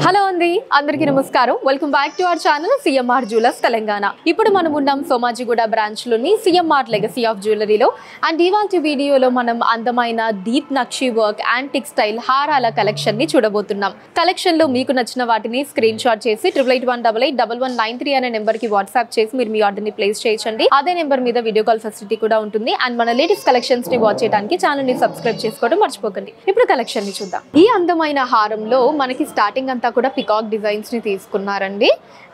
Hello అండి అందరికీ నమస్కారం welcome back to our channel CMR jewellers Telangana. ఇప్పుడు మనం ఉన్నాం సోమాజిగూడ బ్రాంచ్ లోని సిఎంఆర్ లెగసీ ఆఫ్ జ్యువెలరీలో. అండ్ ఇవాల్టి వీడియోలో మనం అందమైన డీప్ నక్షి వర్క్ యాంటిక్ స్టైల్ హారాల కలెక్షన్ ని చూడబోతున్నాం. కలెక్షన్ లో మీకు నచ్చిన వాటిని స్క్రీన్ షాట్ చేసి 8881881193 అనే నెంబర్ కి వాట్సాప్ చేసి మీరు మీ ఆర్డర్ ని ప్లేస్ చేయొచ్చండి. అదే నెంబర్ మీద వీడియో కాల్ ఫెసిలిటీ కూడా ఉంటుంది. అండ్ మన లేటెస్ట్ కలెక్షన్స్ ని వాచ్ చేయడానికి ఛానల్ ని సబ్స్క్రైబ్ చేసుకోవడం మర్చిపోకండి. ఇప్పుడు కలెక్షన్ ని చూద్దాం. ఈ అందమైన హారంలో మనకి స్టార్టింగ్ అంతా కూడా పికాక్ డిజైన్స్ ని తీసుకున్నారండి.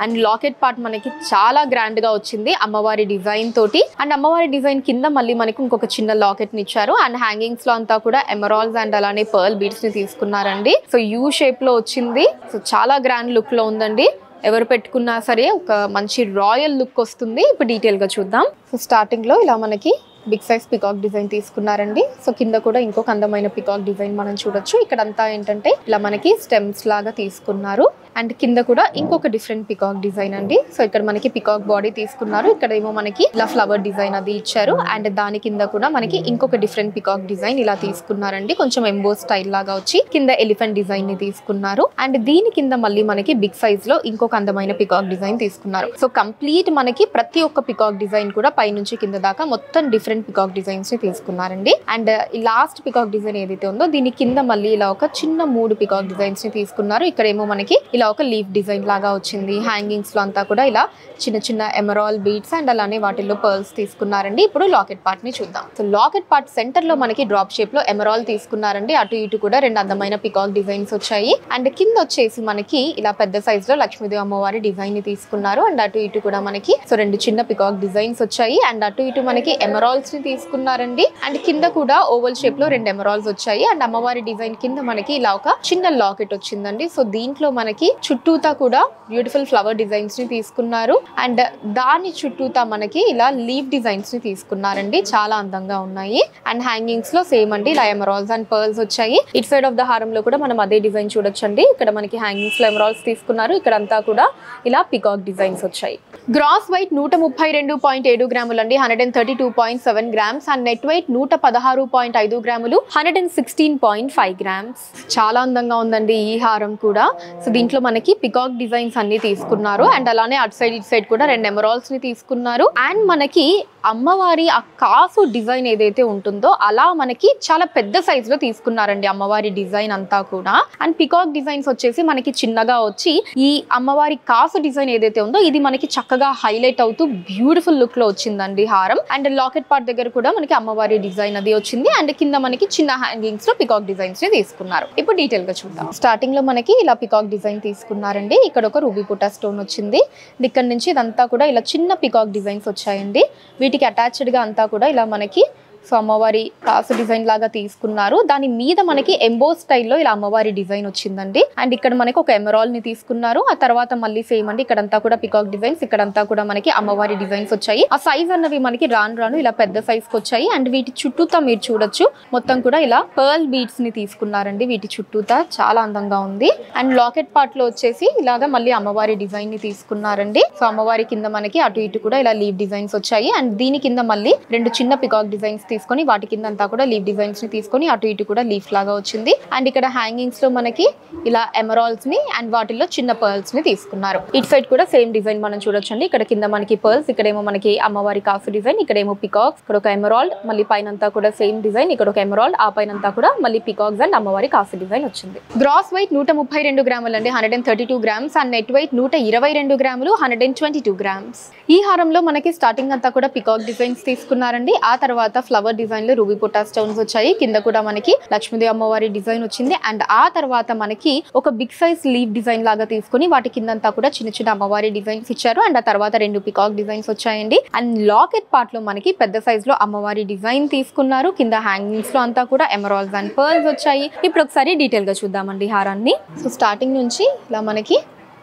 అండ్ లాకెట్ పార్ట్ మనకి చాలా గ్రాండ్ గా వచ్చింది అమ్మవారి డిజైన్ తోటి. అండ్ అమ్మవారి డిజైన్ కింద మళ్ళీ మనకి ఇంకొక చిన్న లాకెట్ ని ఇచ్చారు. అండ్ హ్యాంగింగ్స్ లో అంతా కూడా ఎమరాల్డ్స్ అండ్ అలానే పర్ల్ బీడ్స్ ని తీసుకున్నారండి. సో యూ షేప్ లో వచ్చింది. సో చాలా గ్రాండ్ లుక్ లో ఉందండి. ఎవరు పెట్టుకున్నా సరే ఒక మంచి రాయల్ లుక్ వస్తుంది. ఇప్పుడు డీటెయిల్ గా చూద్దాం. సో స్టార్టింగ్ లో ఇలా మనకి బిగ్ సైజ్ పికాక్ డిజైన్ తీసుకున్నారండి. సో కింద కూడా ఇంకొక అందమైన పికాక్ డిజైన్ మనం చూడొచ్చు. ఇక్కడ అంతా ఏంటంటే ఇలా మనకి స్టెమ్స్ లాగా తీసుకున్నారు. అండ్ కింద కూడా ఇంకొక డిఫరెంట్ పికాక్ డిజైన్ అండి. సో ఇక్కడ మనకి పికాక్ బాడీ తీసుకున్నారు. ఇక్కడ ఏమో మనకి ఇలా ఫ్లవర్ డిజైన్ అది ఇచ్చారు. అండ్ దాని కింద కూడా మనకి ఇంకొక డిఫరెంట్ పికాక్ డిజైన్ ఇలా తీసుకున్నారండి. కొంచెం ఎంబో స్టైల్ లాగా వచ్చి కింద ఎలిఫెంట్ డిజైన్ ని తీసుకున్నారు. అండ్ దీని కింద మళ్ళీ మనకి బిగ్ సైజ్ లో ఇంకొక అందమైన పికాక్ డిజైన్ తీసుకున్నారు. సో కంప్లీట్ మనకి ప్రతి ఒక్క పికాక్ డిజైన్ కూడా పై నుంచి కింద దాకా మొత్తం డిఫరెంట్ పికాక్ డిజైన్స్ ని తీసుకున్నారండి. అండ్ ఈ లాస్ట్ పికాక్ డిజైన్ ఏదైతే ఉందో దీని కింద మళ్ళీ ఇలా ఒక చిన్న 3 పికాక్ డిజైన్స్ ని తీసుకున్నారు. ఇక్కడ ఏమో మనకి ఇలా ఒక లీఫ్ డిజైన్ లాగా వచ్చింది. హ్యాంగింగ్స్ లో అంతా కూడా ఇలా చిన్న చిన్న ఎమరాల్డ్ బీడ్స్ అండ్ అలానే వాటిల్లో పర్ల్స్ తీసుకున్నారండి. ఇప్పుడు లాకెట్ పార్ట్ ని చూద్దాం. సో లాకెట్ పార్ట్ సెంటర్ లో మనకి డ్రాప్ షేప్ లో ఎమరాల్డ్ తీసుకున్నారండి. అటు ఇటు కూడా 2 అందమైన పికాక్ డిజైన్స్ వచ్చాయి. అండ్ కింద వచ్చేసి మనకి ఇలా పెద్ద సైజ్ లో లక్ష్మీదేవి అమ్మవారి డిజైన్ ని తీసుకున్నారు. అండ్ అటు ఇటు కూడా మనకి సో 2 చిన్న పికాక్ డిజైన్స్ వచ్చాయి. అండ్ అటు ఇటు మనకి ఎమరాల్డ్స్ ని తీసుకున్నారండి. అండ్ కింద కూడా ఓవల్ షేప్ లో 2 ఎమరాల్డ్స్ వచ్చాయి. అండ్ అమ్మవారి డిజైన్ కింద మనకి ఇలా ఒక చిన్న లాకెట్ వచ్చిందండి. సో దీంట్లో మనకి చుట్టూతా కూడా బ్యూటిఫుల్ ఫ్లవర్ డిజైన్స్ ని తీసుకున్నారు. అండ్ దాని చుట్టూతా మనకి ఇలా లీఫ్ డిజైన్స్ ని తీసుకున్నారండి. చాలా అందంగా ఉన్నాయి. అండ్ హ్యాంగింగ్స్ లో సేమ్ అండి ఇలా ఎమరాల్డ్స్ అండ్ పర్ల్స్ వచ్చాయి. ఇట్ సైడ్ ఆఫ్ ద హారంలో కూడా మనం అదే డిజైన్ చూడొచ్చండి. ఇక్కడ మనకి హ్యాంగింగ్స్ లో ఎమరాల్డ్స్ తీసుకున్నారు. ఇక్కడ అంతా కూడా ఇలా పికాక్ డిజైన్స్ వచ్చాయి. గ్రాస్ వెయిట్ 132.7 గ్రాములు అండి, 132.7 గ్రామ్స్. అండ్ నెట్ వెయిట్ 116.5 గ్రాములు, 116.5 గ్రామ్స్. చాలా అందంగా ఉందండి ఈ హారం కూడా. సో దీంట్లో మనకి పికాక్ డిజైన్స్ అన్ని తీసుకున్నారు. అండ్ అలానే అటు సైడ్ ఇటు సైడ్ కూడా 2 ఎమరాల్డ్స్ ని తీసుకున్నారు. అండ్ మనకి అమ్మవారి ఆ కాసు డిజైన్ ఏదైతే ఉంటుందో అలా మనకి చాలా పెద్ద సైజ్ లో తీసుకున్నారండి అమ్మవారి డిజైన్ అంతా కూడా. అండ్ పికాక్ డిజైన్స్ వచ్చేసి మనకి చిన్నగా వచ్చి ఈ అమ్మవారి కాసు డిజైన్ ఏదైతే ఉందో ఇది మనకి చక్కగా హైలైట్ అవుతూ బ్యూటిఫుల్ లుక్ లో వచ్చిందండి హారం. అండ్ లాకెట్ పార్ట్ దగ్గర కూడా మనకి అమ్మవారి డిజైన్ అది వచ్చింది. అండ్ కింద మనకి చిన్న హ్యాంగింగ్స్ లో పికాక్ డిజైన్స్ ని తీసుకున్నారు. ఇప్పుడు డీటెయిల్ గా చూద్దాం. స్టార్టింగ్ లో మనకి ఇలా పికాక్ డిజైన్ తీసుకున్నారండి. ఇక్కడ ఒక రూబీ పుట్టా స్టోన్ వచ్చింది. ఇక్కడ నుంచి ఇదంతా కూడా ఇలా చిన్న పికాక్ డిజైన్స్ వచ్చాయండి. వీటికి అటాచ్డ్ గా అంతా కూడా ఇలా మనకి సో అమ్మవారి కాసు డిజైన్ లాగా తీసుకున్నారు. దాని మీద మనకి ఎంబో స్టైల్లో ఇలా అమ్మవారి డిజైన్ వచ్చిందండి. అండ్ ఇక్కడ మనకి ఒక ఎమరాల్డ్ ని తీసుకున్నారు. ఆ తర్వాత మళ్ళీ సేమ్ అండి ఇక్కడంతా కూడా పికాక్ డిజైన్స్, ఇక్కడంతా కూడా మనకి అమ్మవారి డిజైన్స్ వచ్చాయి. ఆ సైజ్ అన్నవి మనకి రాను ఇలా పెద్ద సైజ్ కి వచ్చాయి. అండ్ వీటి చుట్టూతా మీరు చూడొచ్చు మొత్తం కూడా ఇలా పర్ల్ బీడ్స్ ని తీసుకున్నారండి. వీటి చుట్టూతా చాలా అందంగా ఉంది. అండ్ లాకెట్ పార్ట్ లో వచ్చేసి ఇలాగా మళ్ళీ అమ్మవారి డిజైన్ ని తీసుకున్నారండి. సో అమ్మవారి కింద మనకి అటు ఇటు కూడా ఇలా లీవ్ డిజైన్స్ వచ్చాయి. అండ్ దీని కింద మళ్ళీ 2 చిన్న పికాక్ డిజైన్స్ తీసుకొని వాటి కింద అంతా కూడా లీఫ్ డిజైన్స్ ని తీసుకొని అటు ఇటు కూడా లీఫ్ లాగా వచ్చింది. అండ్ ఇక్కడ హ్యాంగింగ్స్ లో మనకి ఇలా ఎమరాల్డ్స్ ని అండ్ వాటిల్లో చిన్న పర్ల్స్ ని తీసుకున్నారు. ఇట్ సైడ్ కూడా సేమ్ డిజైన్ మనం చూడొచ్చండి. ఇక్కడ కింద మనకి పర్ల్స్, ఇక్కడేమో మనకి అమ్మవారి కాసు డిజైన్, ఇక్కడేమో పికాక్స్, ఇక్కడ ఒక ఎమరాల్డ్, మళ్ళీ పైన అంతా కూడా సేమ్ డిజైన్, ఇక్కడ ఒక ఎమరాల్డ్, ఆ పైన అంతా కూడా మళ్ళీ పికాక్స్ అండ్ అమ్మవారి కాసు డిజైన్ వచ్చింది. గ్రాస్ వెయిట్ 132 గ్రాములు అండి, 132 గ్రామ్స్. అండ్ నెట్ వెయిట్ 122 గ్రాములు, 122 గ్రామ్స్. ఈ హారంలో మనకి స్టార్టింగ్ అంతా కూడా పికాక్ డిజైన్స్ తీసుకున్నారండి. ఆ తర్వాత ఫ్లవర్ డిజైన్ లో రూబీ పుట్టా స్టోన్స్ వచ్చాయి. కింద కూడా మనకి లక్ష్మీదేవి అమ్మవారి డిజైన్ వచ్చింది. అండ్ ఆ తర్వాత మనకి ఒక బిగ్ సైజ్ లీవ్ డిజైన్ లాగా తీసుకుని వాటి కిందంతా కూడా చిన్న చిన్న అమ్మవారి డిజైన్స్ ఇచ్చారు. అండ్ ఆ తర్వాత 2 పికాక్ డిజైన్స్ వచ్చాయండి. అండ్ లాకెట్ పార్ట్ లో మనకి పెద్ద సైజ్ లో అమ్మవారి డిజైన్ తీసుకున్నారు. కింద హ్యాంగింగ్స్ లో అంతా కూడా ఎమరాల్డ్స్ అండ్ పర్ల్స్ వచ్చాయి. ఇప్పుడు ఒకసారి డీటెయిల్ గా చూద్దామండి హారాన్ని. సో స్టార్టింగ్ నుంచి ఇలా మనకి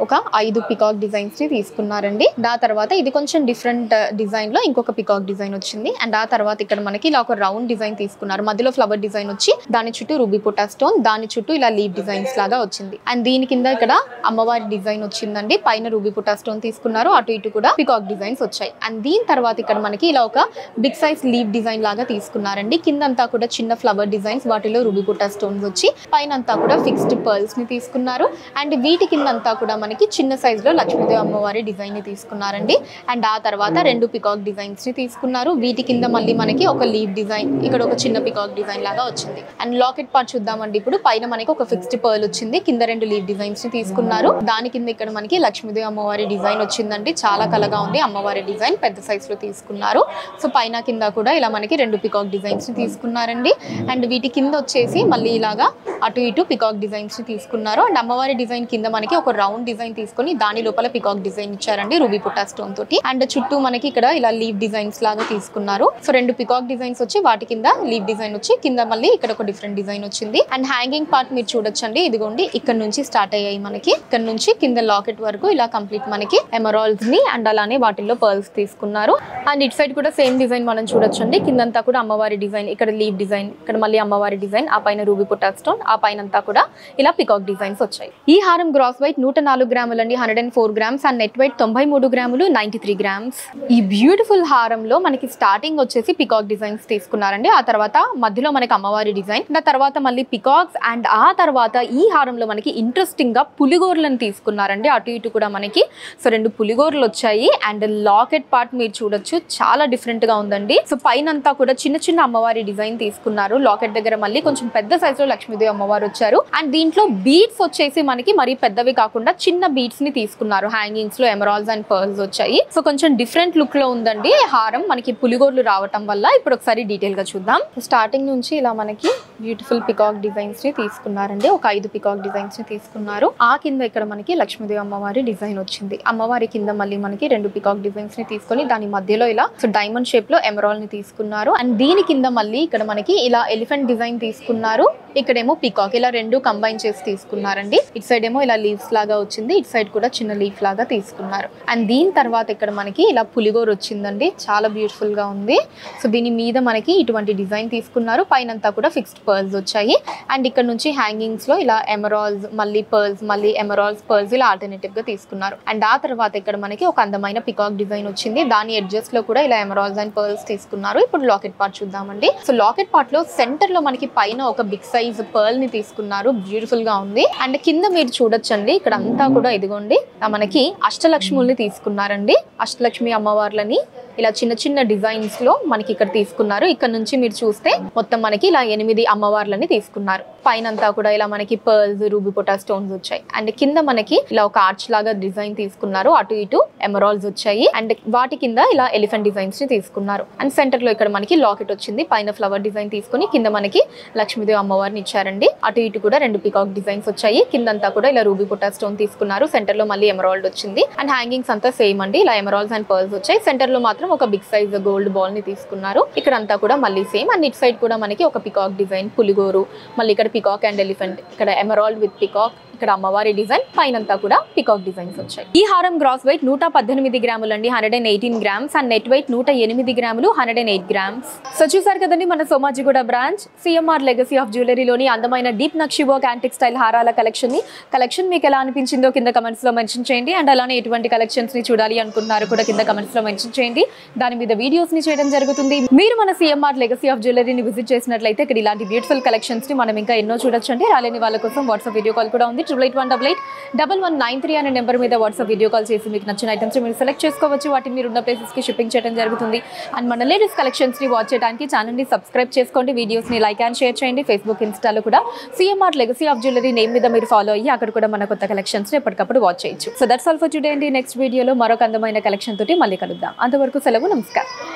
ఒక 5 పికాక్ డిజైన్స్ ని తీసుకున్నారండి. ఆ తర్వాత ఇది కొంచెం డిఫరెంట్ డిజైన్ లో ఇంకొక పికాక్ డిజైన్ వచ్చింది. అండ్ ఆ తర్వాత ఇక్కడ మనకి ఇలా ఒక రౌండ్ డిజైన్ తీసుకున్నారు. మధ్యలో ఫ్లవర్ డిజైన్ వచ్చి దాని చుట్టూ రూబీ పొటా స్టోన్, దాని చుట్టూ ఇలా లీవ్ డిజైన్స్ లాగా వచ్చింది. అండ్ దీని కింద ఇక్కడ అమ్మవారి డిజైన్ వచ్చిందండి. పైన రూబీ పొటా స్టోన్ తీసుకున్నారు, అటు ఇటు కూడా పికాక్ డిజైన్స్ వచ్చాయి. అండ్ దీని తర్వాత ఇక్కడ మనకి ఇలా ఒక బిగ్ సైజ్ లీవ్ డిజైన్ లాగా తీసుకున్నారండి. కిందంతా కూడా చిన్న ఫ్లవర్ డిజైన్స్, వాటిలో రూబీ పొటా స్టోన్స్ వచ్చి పైన అంతా కూడా ఫిక్స్డ్ పర్ల్స్ ని తీసుకున్నారు. అండ్ వీటి కిందంతా కూడా మనకి చిన్న సైజ్ లో లక్ష్మీదేవి అమ్మవారి డిజైన్ ని తీసుకున్నారండి. అండ్ ఆ తర్వాత 2 పికాక్ డిజైన్స్ ని తీసుకున్నారు. వీటి కింద మళ్ళీ మనకి ఒక లీవ్ డిజైన్, ఇక్కడ ఒక చిన్న పికాక్ డిజైన్ లాగా వచ్చింది. అండ్ లాకెట్ పార్ట్ చూద్దామండి. ఇప్పుడు పైన మనకి ఒక ఫిక్స్డ్ పర్ల్ వచ్చింది, కింద 2 లీవ్ డిజైన్స్ ని తీసుకున్నారు. దాని కింద ఇక్కడ మనకి లక్ష్మీదేవి అమ్మవారి డిజైన్ వచ్చిందండి. చాలా కలగా ఉంది అమ్మవారి డిజైన్, పెద్ద సైజ్ లో తీసుకున్నారు. సో పైన కింద కూడా ఇలా మనకి 2 పికాక్ డిజైన్స్ ని తీసుకున్నారండి. అండ్ వీటి కింద వచ్చేసి మళ్ళీ ఇలాగా అటు ఇటు పికాక్ డిజైన్స్ ని తీసుకున్నారు. అండ్ అమ్మవారి డిజైన్ కింద మనకి ఒక రౌండ్ డిజైన్ తీసుకొని దాని లోపల పికాక్ డిజైన్ ఇచ్చారండి రూబీ పొటా స్టోన్ తోటి. అండ్ చుట్టూ మనకి ఇక్కడ ఇలా లీవ్ డిజైన్స్ లాగా తీసుకున్నారు. సో 2 పికాక్ డిజైన్స్ వచ్చి వాటి కింద లీవ్ డిజైన్ వచ్చి కింద మళ్ళీ ఇక్కడ ఒక డిఫరెంట్ డిజైన్ వచ్చింది. అండ్ హ్యాంగింగ్ పార్ట్ మీరు చూడొచ్చండి. ఇదిగోండి ఇక్కడ నుంచి స్టార్ట్ అయ్యాయి మనకి, ఇక్కడ నుంచి కింద లాకెట్ వరకు ఇలా కంప్లీట్ మనకి ఎమరాల్డ్స్ ని అండ్ అలానే వాటిల్లో పర్ల్స్ తీసుకున్నారు. అండ్ ఇట్ సైడ్ కూడా సేమ్ డిజైన్ మనం చూడొచ్చండి. కిందంతా కూడా అమ్మవారి డిజైన్, ఇక్కడ లీవ్ డిజైన్, ఇక్కడ మళ్ళీ అమ్మవారి డిజైన్, ఆ పైన రూబీ పొటా స్టోన్, ఆ పైన అంతా కూడా ఇలా పికాక్ డిజైన్స్ వచ్చాయి. ఈ హారం గ్రాస్ వెయిట్ 104 గ్రాములండి, 104 గ్రామ్స్. అండ్ నెట్ వెయిట్ 93 గ్రాములు, 93 గ్రామ్స్. ఈ బ్యూటిఫుల్ హారంలో మనకి స్టార్టింగ్ వచ్చేసి పికాక్ డిజైన్స్ తీసుకున్నారండి. ఆ తర్వాత మధ్యలో మనకి అమ్మవారి డిజైన్, ఆ తర్వాత మళ్ళీ పికాక్స్. అండ్ ఆ తర్వాత ఈ హారంలో మనకి ఇంట్రెస్టింగ్ గా పులిగోర్లను తీసుకున్నారండి. అటు ఇటు కూడా మనకి సో 2 పులిగోర్లు వచ్చాయి. అండ్ లాకెట్ పార్ట్ మీరు చూడొచ్చు, చాలా డిఫరెంట్ గా ఉందండి. సో పైన అంతా కూడా చిన్న చిన్న అమ్మవారి డిజైన్ తీసుకున్నారు. లాకెట్ దగ్గర మళ్ళీ కొంచెం పెద్ద సైజ్ లో లక్ష్మీదేవి అమ్మవారు వచ్చారు. అండ్ దీంట్లో బీడ్స్ వచ్చేసి మనకి మరి పెద్దవి కాకుండా చిన్న బీడ్స్ ని తీసుకున్నారు. హ్యాంగింగ్స్ లో ఎమరాల్డ్స్ అండ్ పర్ల్స్ వచ్చాయి. సో కొంచెం డిఫరెంట్ లుక్ లో ఉందండి హారం మనకి పులిగోర్లు రావటం వల్ల. ఇప్పుడు ఒకసారి డీటెయిల్ గా చూద్దాం. స్టార్టింగ్ నుంచి ఇలా మనకి బ్యూటిఫుల్ పికాక్ డిజైన్స్ ని తీసుకున్నారండి. ఒక 5 పికాక్ డిజైన్స్ ని తీసుకున్నారు. ఆ కింద ఇక్కడ మనకి లక్ష్మీదేవి అమ్మవారి డిజైన్ వచ్చింది. అమ్మవారి కింద మళ్ళీ మనకి 2 పికాక్ డిజైన్స్ ని తీసుకొని దాని మధ్యలో ఇలా సో డైమండ్ షేప్ లో ఎమరాల్డ్ ని తీసుకున్నారు. అండ్ దీని కింద మళ్ళీ ఇక్కడ మనకి ఇలా ఎలిఫెంట్ డిజైన్ తీసుకున్నారు. ఇక్కడేమో పికాక్, ఇలా 2 కంబైన్ చేసి తీసుకున్నారండి. ఇటు సైడ్ ఏమో ఇలా లీవ్స్ లాగా వచ్చింది, ఇటు సైడ్ కూడా చిన్న లీఫ్ లాగా తీసుకున్నారు. అండ్ దీని తర్వాత ఇక్కడ మనకి ఇలా పులిగోరు వచ్చిందండి, చాలా బ్యూటిఫుల్ గా ఉంది. సో దీని మీద మనకి ఇటువంటి డిజైన్ తీసుకున్నారు. పైనంతా కూడా ఫిక్స్డ్ పర్ల్స్ వచ్చాయి. అండ్ ఇక్కడ నుంచి హ్యాంగింగ్స్ లో ఇలా ఎమరాల్డ్స్, మళ్ళీ పర్ల్స్, మళ్ళీ ఎమరాల్డ్స్, పర్ల్స్ ఇలా ఆల్టర్నేటివ్ గా తీసుకున్నారు. అండ్ ఆ తర్వాత ఇక్కడ మనకి ఒక అందమైన పికాక్ డిజైన్ వచ్చింది. దాని ఎడ్జెస్ లో కూడా ఇలా ఎమరాల్డ్స్ అండ్ పర్ల్స్ తీసుకున్నారు. ఇప్పుడు లాకెట్ పార్ట్ చూద్దామండి. సో లాకెట్ పార్ట్ లో సెంటర్ లో మనకి పైన ఒక బిగ్ సైజ్ పర్ల్ ని తీసుకున్నారు. బ్యూటిఫుల్ గా ఉంది. అండ్ కింద మీరు చూడొచ్చండి, ఇక్కడ అంతా కూడా ఇదిగోండి మనకి అష్టలక్ష్ముల్ని తీసుకున్నారండి. అష్టలక్ష్మి అమ్మవార్లని ఇలా చిన్న చిన్న డిజైన్స్ లో మనకి ఇక్కడ తీసుకున్నారు. ఇక్కడ నుంచి మీరు చూస్తే మొత్తం మనకి ఇలా 8 అమ్మవార్లని తీసుకున్నారు. పైన అంతా కూడా ఇలా మనకి పర్ల్స్, రూబీ పొటా స్టోన్స్ వచ్చాయి. అండ్ కింద మనకి ఇలా ఒక ఆర్చ్ లాగా డిజైన్ తీసుకున్నారు. అటు ఇటు ఎమరాల్డ్స్ వచ్చాయి. అండ్ వాటి కింద ఇలా ఎలిఫెంట్ డిజైన్స్ ని తీసుకున్నారు. అండ్ సెంటర్ లో ఇక్కడ మనకి లాకెట్ వచ్చింది. పైన ఫ్లవర్ డిజైన్ తీసుకుని కింద మనకి లక్ష్మీదేవి అమ్మవారిని ఇచ్చారండి. అటు ఇటు కూడా 2 పికాక్ డిజైన్స్ వచ్చాయి. కిందంతా కూడా ఇలా రూబీ పొటా స్టోన్ తీసుకున్నారు. సెంటర్ లో మళ్ళీ ఎమరాల్డ్ వచ్చింది. అండ్ హ్యాంగింగ్స్ అంతా సేమ్ అండి, ఇలా ఎమరాల్డ్స్ అండ్ పర్ల్స్ వచ్చాయి. సెంటర్ లో మాత్రం ఒక బిగ్ సైజ్ గోల్డ్ బాల్ ని తీసుకున్నారు. ఇక్కడ అంతా కూడా మళ్ళీ సేమ్. అండ్ ఇట్ సైడ్ కూడా మనకి ఒక పికాక్ డిజైన్, పులిగోరు, మళ్ళీ ఇక్కడ పికాక్ అండ్ ఎలిఫెంట్, ఇక్కడ ఎమరాల్డ్ విత్ పికాక్, ఇక్కడ అమ్మవారి డిజైన్, పైనంతా కూడా పికాక్ డిజైన్స్ వచ్చాయి. ఈ హారం గ్రాస్ వెయిట్ 118 గ్రాములండి, 118 గ్రామ్స్. అండ్ నెట్ వెయిట్ 108 గ్రాములు, 108 గ్రామ్స్. సో చూసారు కదండి మన Somajiguda branch CMR legacy of జ్యువెలరీలోని అందమైన డీప్ నక్షి వర్క్ యాంటిక్ స్టైల్ హారాల కలెక్షన్ మీకు ఎలా అనిపించిందో కింద కమెంట్స్ లో మెన్షన్ చేయండి. అండ్ అలానే ఎటువంటి కలెక్షన్స్ ని చూడాలి అనుకున్నారు కూడా కింద కమెంట్స్ లో మెన్షన్ చేయండి. దాని మీద వీడియోస్ ని చేయడం జరుగుతుంది. మీరు మన సిఎంఆర్ లెగసీ ఆఫ్ జ్యువెలరీని విజిట్ చేసినట్లయితే ఇక్కడ ఇలాంటి బ్యూటిఫుల్ కలెక్షన్స్ ని మనం ఇంకా ఎన్నో చూడొచ్చండి. రాలేని వాళ్ళ కోసం వాట్సాప్ వీడియో కాల్ కూడా ఉంది. 8818881193 అనే నెంబర్ మీద వాట్సాప్ వీడియో కాల్ చేసి మీకు నచ్చిన ఐటమ్స్ మీరు సెలెక్ట్ చేసుకోవచ్చు. వాటిని మీరు ఉన్న ప్లేసెస్ కి షిప్పింగ్ చేయడం జరుగుతుంది. అండ్ మన లేటెస్ట్ కలెక్షన్స్ ని వాచ్ చేయడానికి ఛానల్ ని సబ్స్క్రైబ్ చేసుకోండి. వీడియోస్ ని లైక్ అండ్ షేర్ చేయండి. ఫేస్బుక్, ఇన్స్టాలో కూడా CMR legacy of jewellery name మీద మీరు ఫాలో అయ్యి అక్కడ కూడా మన కొత్త కలెక్షన్స్ ని ఎప్పటికప్పుడు వాచ్ చేయొచ్చు. So that's all for today అండి. నెక్స్ట్ వీడియోలో మరొక అందమైన కలెక్షన్ తోటి మళ్ళీ కలుద్దాం. అంతవరకు సెలవు, నమస్కారం.